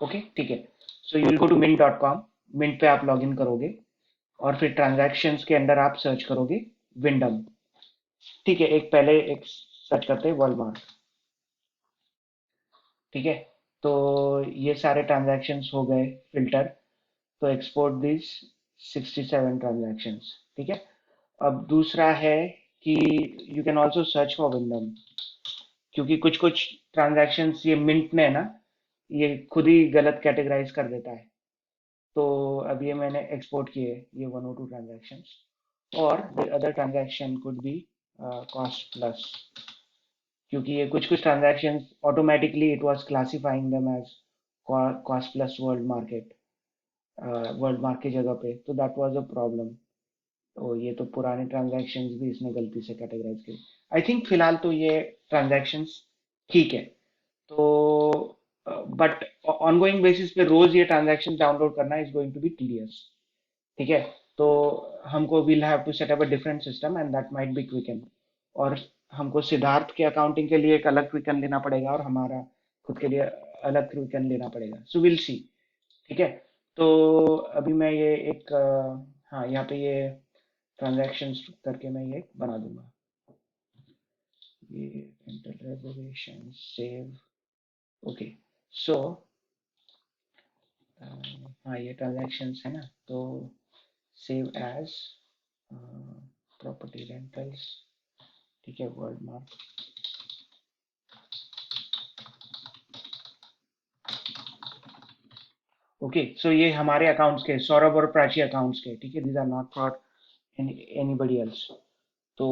Okay, ठीक है। So you will go to mint.com। Mint पे आप लॉग इन करोगे और फिर ट्रांजैक्शंस के अंदर आप सर्च करोगे विंडम। ठीक है, एक पहले एक सर्च करते हैं वॉलमार्ट। ठीक है, तो ये सारे ट्रांजैक्शंस हो गए फिल्टर। तो एक्सपोर्ट दिस 67 ट्रांजैक्शंस। ठीक है, अब दूसरा है कि you can also search for Windham, क्योंकि कुछ कुछ ट्रांजैक्शंस ये मिंट ने ना ये खुद ही गलत कैटेगराइज कर देता है। तो अब ये मैंने एक्सपोर्ट किए ये 102 ट्रांजैक्शंस। और the other transaction could be cost plus, क्योंकि ये कुछ कुछ transactions automatically it was classifying them as cost plus world mark की जगह पे, तो दैट वाज अ प्रॉब्लम। तो ये तो पुराने ट्रांजैक्शंस भी इसने गलती से कैटेगराइज की। आई थिंक फिलहाल तो ये ट्रांजैक्शंस ठीक है। तो बट ऑनगोइंग बेसिस पे रोज ये ट्रांजैक्शन डाउनलोड करना is going to be tedious. ठीक है, तो हमको will have to set up a different system and that might be Quicken. और हमको सिद्धार्थ के अकाउंटिंग के लिए एक अलग क्विकन लेना पड़ेगा और हमारा खुद के लिए अलग क्विकन लेना पड़ेगा। So will see. ठीक है, तो अभी मैं ये एक हाँ, यहाँ पे ये ट्रांजैक्शंस करके मैं ये बना दूंगा। ये rental reservation सेव। ओके, सो हाँ, ये ट्रांजैक्शंस है ना, तो सेव एज प्रॉपर्टी रेंटल्स। ठीक है, वर्ड मार्क। ओके, सो ये हमारे अकाउंट्स के, सौरभ और प्राची अकाउंट्स के। ठीक है, these are not for anybody else. तो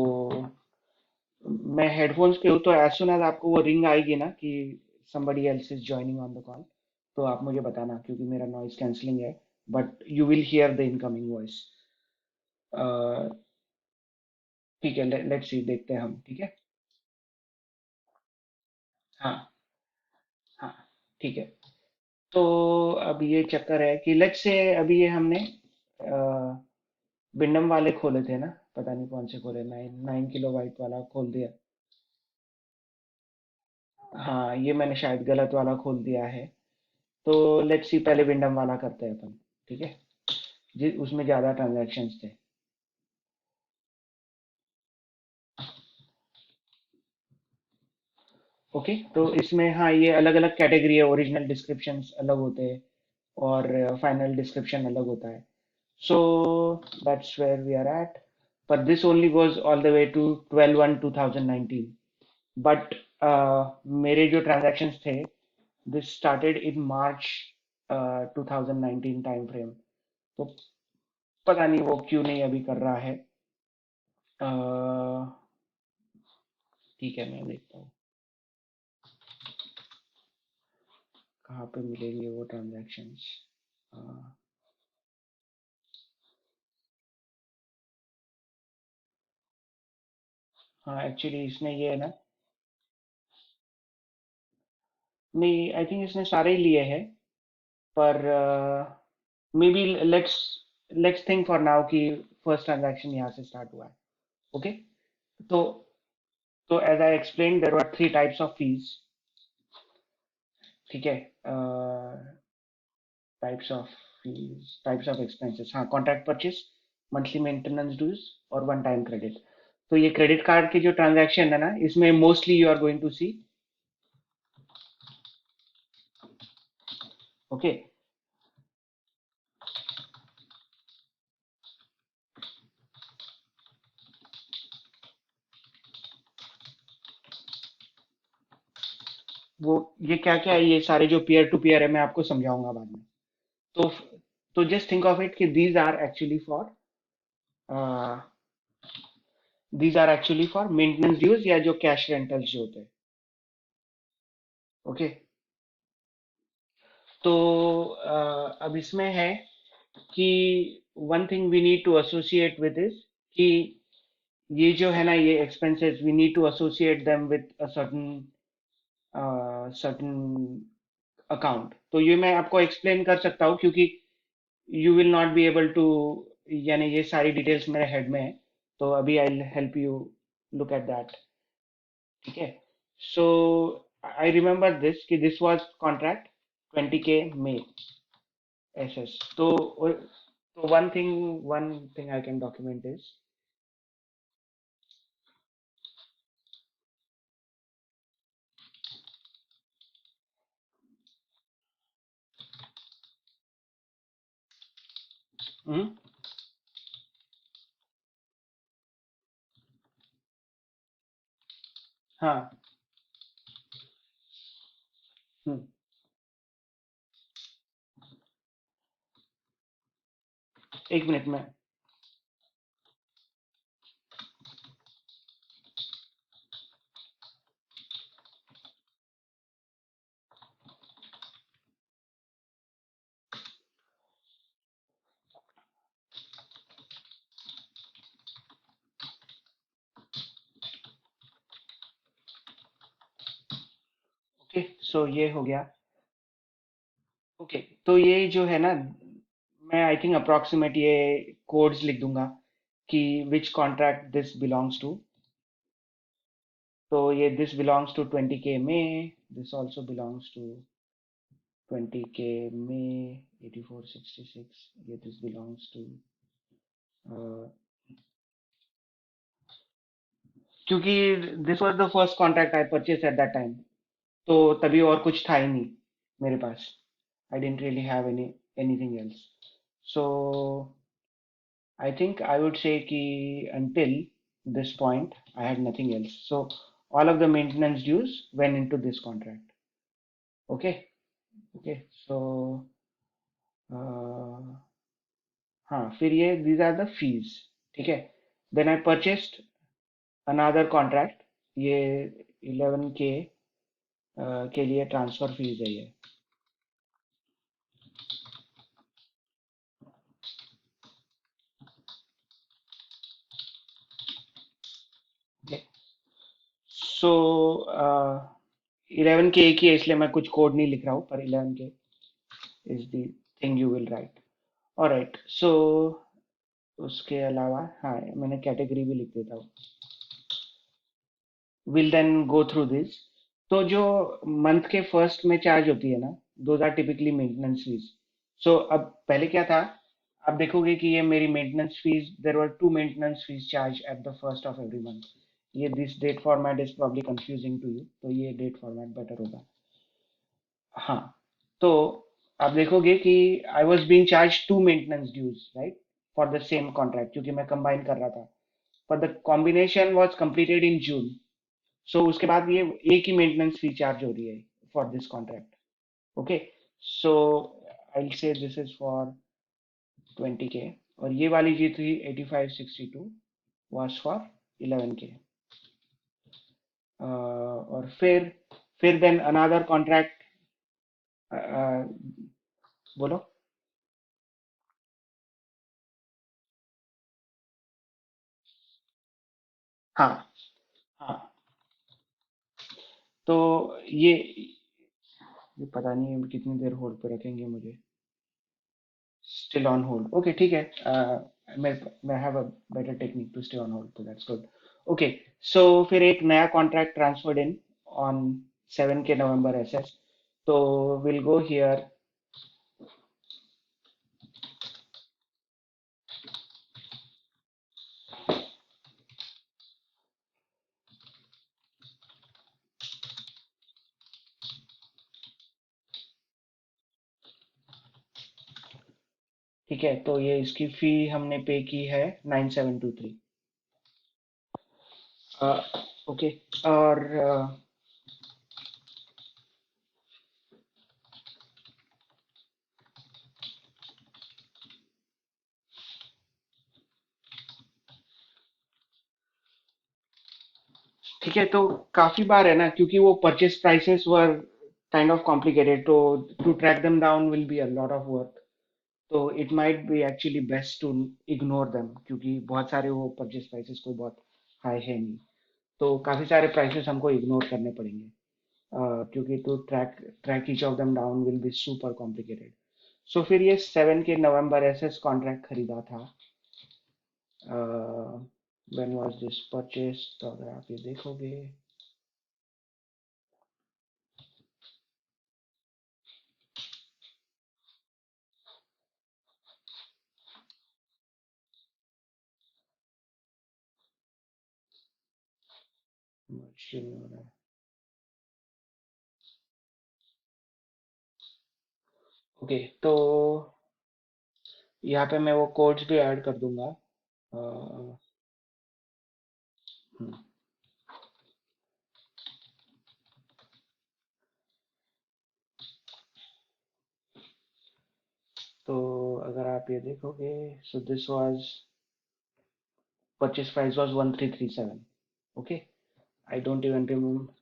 मैं हेडफोन्स पे हूँ, तो एज सुन एज आपको वो रिंग आएगी ना कि somebody else is joining on the call, तो आप मुझे बताना, क्योंकि मेरा नॉइज कैंसलिंग है, but you will hear the incoming voice. ठीक है, लेट्स सी, देखते हैं हम। ठीक है, हाँ हाँ, ठीक है। तो अब ये चक्कर है कि लेट्स से अभी ये हमने बिंडम वाले खोले थे ना, पता नहीं कौन से खोले, 9 किलो बाइट वाला खोल दिया। हाँ, ये मैंने शायद गलत वाला खोल दिया है। तो लेट्स सी, पहले विंडम वाला करते हैं अपन। ठीक है, जी उसमें ज़्यादा ट्रांजैक्शंस थे। ओके, तो इसमें हाँ, ये अलग अलग कैटेगरी है, ओरिजिनल डिस्क्रिप्शंस अलग होते हैं और फाइनल डिस्क्रिप्शन अलग होता है। So that's where we are at. पर this only goes all the way to 12/1/2019। But मेरे जो ट्रांजैक्शंस थे, this started in March 2019 time frame. तो पता नहीं वो क्यों नहीं अभी कर रहा है। ठीक है, मैं देखता हूँ कहाँ पे मिलेंगे वो ट्रांजैक्शंस। हाँ, एक्चुअली इसने ये है ना, नहीं आई थिंक इसने सारे ही लिए हैं। पर may be let's let's think for now कि फर्स्ट ट्रांजैक्शन यहाँ से स्टार्ट हुआ है। ओके, तो as I explain there are three types of fees. ठीक है, types of fees, types of expenses. हाँ, contract purchase, monthly maintenance dues और वन टाइम क्रेडिट। तो ये क्रेडिट कार्ड की जो ट्रांजैक्शन है ना, इसमें mostly you are going to see. Okay, वो ये क्या क्या है, ये सारे जो पीयर टू पीयर है मैं आपको समझाऊंगा बाद में। तो जस्ट थिंक ऑफ इट कि these are actually for maintenance dues या जो कैश रेंटल्स जो होते हैं। ओके, तो अब इसमें है कि one thing we need to associate with is कि ये जो है ना, ये expenses we need to associate them with a certain certain account. तो ये मैं आपको एक्सप्लेन कर सकता हूँ, क्योंकि you will not be able to, यानी ये सारी डिटेल्स मेरे हेड में है। तो अभी I will help you look at that. ठीक है, सो आई रिमेम्बर दिस कि दिस वाज कॉन्ट्रैक्ट 20K में एसएस। तो one thing I can document is, हाँ। हम्म, एक मिनट में। ओके, सो ये हो गया। ओके, तो ये जो है ना, मैं आई थिंक अप्रोक्सीमेट ये कोड्स लिख दूंगा कि विच कॉन्ट्रैक्ट दिस बिलोंग्स टू। तो ये दिस बिलोंग्स टू 20K में, this also belongs to 20K में 8466, ये दिस बिलोंग्स टू, क्योंकि this was the first contract I purchase at that time, तो तभी और कुछ था ही नहीं मेरे पास। I didn't really have anything else. So I think I would say कि until this point, I had nothing else. So all of the maintenance dues went into this contract. Okay, okay. So uh, हाँ, फिर ये these are the fees, ठीक है। Then I purchased another contract, ये 11K के लिए transfer fees है ये। Okay. So 11K की है, इसलिए मैं कुछ कोड नहीं लिख रहा हूँ, पर 11K is the thing you will write. Alright, so उसके अलावा हाँ, मैंने कैटेगरी भी लिख देता हूँ। Will then go through this. तो जो मंथ के फर्स्ट में चार्ज होती है ना, those are typically maintenance fees. So अब पहले क्या था, आप देखोगे कि ये मेरी maintenance fees, there were two maintenance fees charge at the first of every month. ये this date format is probably confusing to you, तो ये डेट फॉर्मेट बेटर होगा। हाँ, तो आप देखोगे कि I was being charge to maintenance dues, right, for the same contract, क्योंकि मैं कंबाइन कर रहा था। पर the combination was completed in June. So उसके बाद ये एक ही मेंटेनेंस फी चार्ज हो रही है फॉर दिस कॉन्ट्रैक्ट। ओके, सो आई से दिस इज फॉर 20K, और ये वाली जी थी 8562 वॉज फॉर 11K। और फिर देन अनदर कॉन्ट्रैक्ट, बोलो। हाँ, हाँ। तो ये पता नहीं कितनी देर होल्ड पे रखेंगे मुझे। स्टिल ऑन होल्ड, ओके, ठीक है। मैं have a better technique to stay on hold, तो दैट्स गुड। ओके, सो फिर एक नया कॉन्ट्रैक्ट ट्रांसफर्ड इन ऑन 7 के नवंबर एसएस। तो विल गो हियर। ठीक है, तो ये इसकी फी हमने पे की है 9723। ओके, और ठीक है, तो काफी बार है ना, क्योंकि वो purchase prices were kind of complicated, तो to track them down will be a lot of work. तो it might be actually best to ignore them, क्योंकि बहुत सारे वो परचेस प्राइसेस कोई बहुत हाई है नहीं। तो काफी सारे प्राइसेस हमको इग्नोर करने पड़ेंगे, क्योंकि to track track each of them down will be super complicated. So फिर ये 7 के नवंबर एसएस कॉन्ट्रैक्ट खरीदा था। व्हेन वाज दिस परचेस, तो अगर आप ये देखोगे, मर्ज क्यों नहीं हो रहा है? ओके, तो यहाँ पे मैं वो कोड्स भी ऐड कर दूंगा। हम्म, तो अगर आप ये देखोगे, so this was purchase price was 1337। Okay, I don't even remember.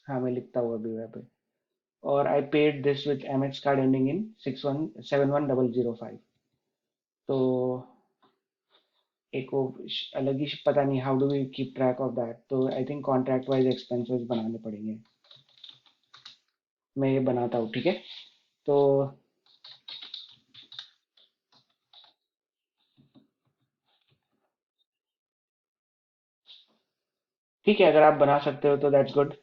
हाँ, मैं लिखता हूँ अभी यहाँ पे। और I paid this with AMEX card ending in 617100 5। तो एक वो अलग ही पता नहीं how do we keep track of that, तो I think contract wise expenses बनाने पड़ेंगे। मैं ये बनाता हूँ, ठीक है। तो ठीक है, अगर आप बना सकते हो तो दैट्स गुड।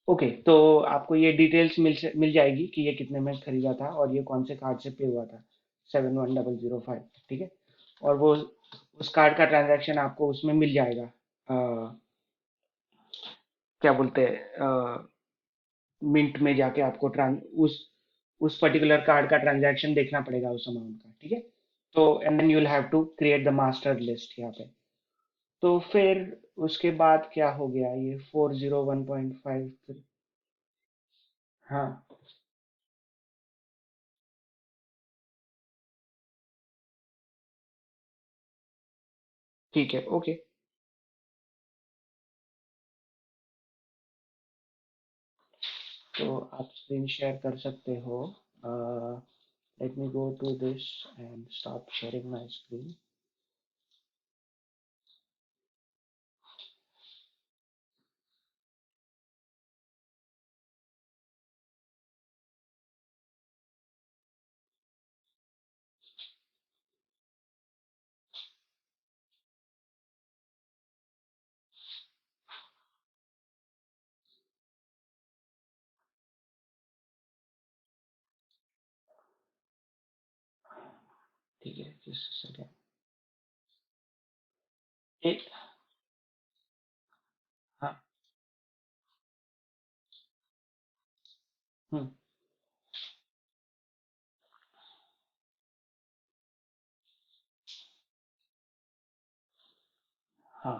ओके, तो आपको ये डिटेल्स मिल जाएगी कि ये कितने में खरीदा था और ये कौन से कार्ड से पे हुआ था, 71005। ठीक है। और वो उस कार्ड का ट्रांजैक्शन आपको उसमें मिल जाएगा। क्या बोलते हैं, मिंट में जाके आपको ट्रांस उस पर्टिकुलर कार्ड का ट्रांजैक्शन देखना पड़ेगा उस अमाउंट का। ठीक है। तो and then you will have to create the master list यहाँ पे। तो फिर उसके बाद क्या हो गया, ये 401.5। हाँ, ठीक है, ओके। तो आप स्क्रीन शेयर कर सकते हो। Let me go to this and stop sharing my screen. ठीक है, जस्ट सेकेंड। एक, हाँ, हम्म, हाँ,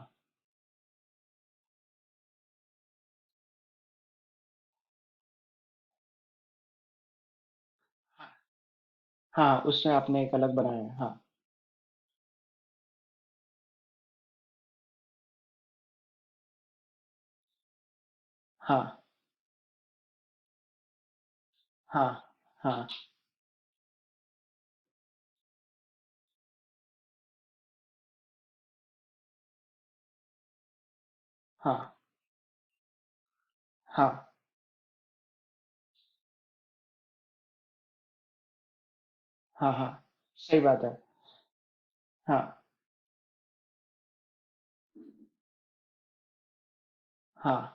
हाँ, हाँ, उसमें आपने एक अलग बनाया है, हाँ। हाँ, हाँ, हाँ, हाँ, हाँ, हाँ, हाँ, सही बात है। हाँ, हाँ,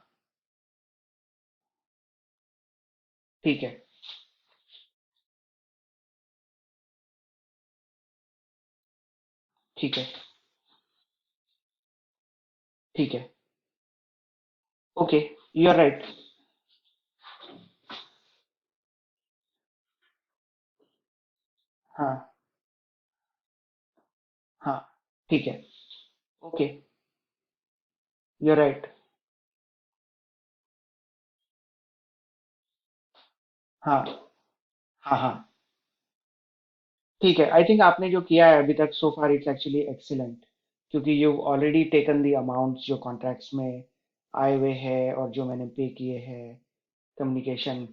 ठीक है, ठीक है, ठीक है, ओके, यू आर राइट। हाँ, हाँ, ठीक है, ओके, यू आर राइट। हाँ, हाँ, हाँ, ठीक है। आई थिंक आपने जो किया है अभी तक सो फार इट्स एक्चुअली एक्सीलेंट, क्योंकि you already taken the amounts जो कॉन्ट्रैक्ट्स में आए हुए हैं और जो मैंने पे किए हैं, कम्युनिकेशन